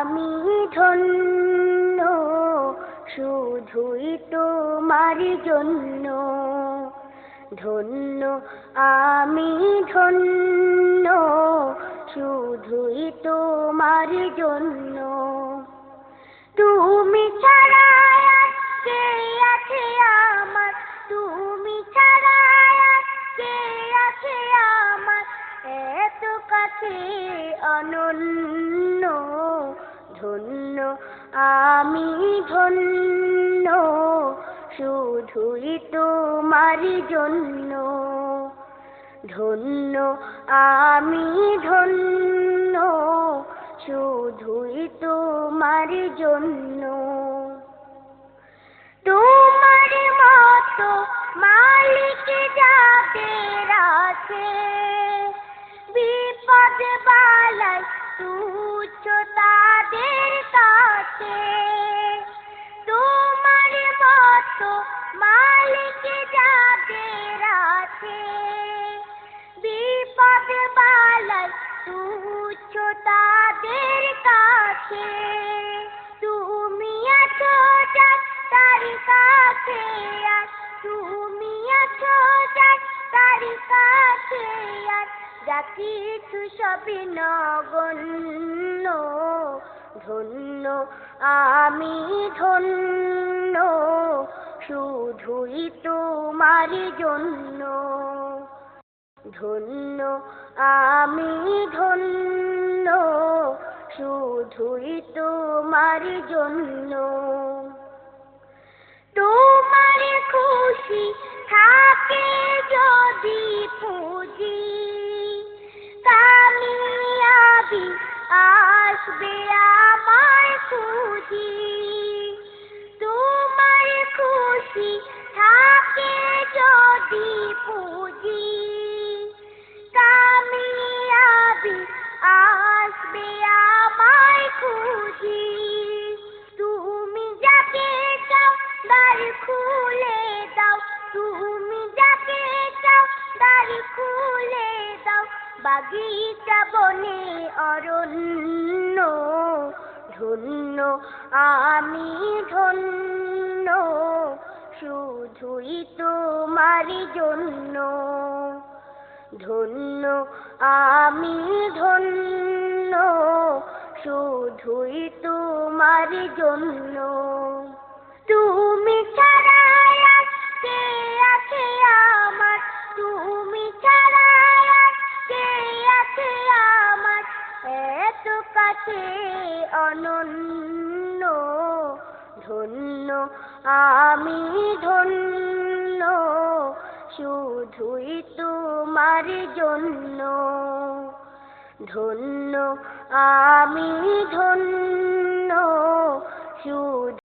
আমি ধন্য শুধুই তোমার জন্য, ধন্য আমি ধন্য শুধুই তোমার জন্য। তুমি ছাড়া আর কে আছে আমার, তুমি ছাড়া আর কে আছে আমার, এত কাছে অনন্য, ধন্য আমি ধন্য শুধুই তোমার জন্য, ধন্য আমি ধন্য শুধুই তোমার জন্য। তোমার মতো মালিক যাদের আছে, বিপদ বালাই তুচ্ছ তাদের কাছে। তোমার মতো মালিক যাদের আছে, বিপদ বালাই তুচ্ছ তাদের কাছে। তুমি আছো যার তার কাছে, আর তুমি আছো যার তার কাছে, আর যা কিছু সবই নগণ্য, ধন্য আমি ধন্য শুধুই তোমার জন্য, ধন্য আমি ধন্য শুধুই তোমার জন্য। তোমার খুশি থাকে যদি পুঁজি, কামিয়াবি আসবে আমার খুঁজি। তোমার খুশি থাকে যদি পুঁজি, কামিয়াবি আসবে আমার খুঁজি। তুমি যাকে চাও দ্বার খুলে দাও, তুমি যাকে চাও দ্বার খুলে দাও, বাগিচা বনে অরণ্য, ধন্য আমি ধন্য শুধুই তোমার জন্য, ধন্য আমি ধন্য শুধুই তোমার জন্য। তুমি ছাড়া আর কে আছে আমার, তুমি ছাড়া আর কে আছে আমার, এত কাছে অনন্য, ধন্য আমি ধন্য শুধুই তোমার জন্য, ধন্য আমি ধন্য শুধু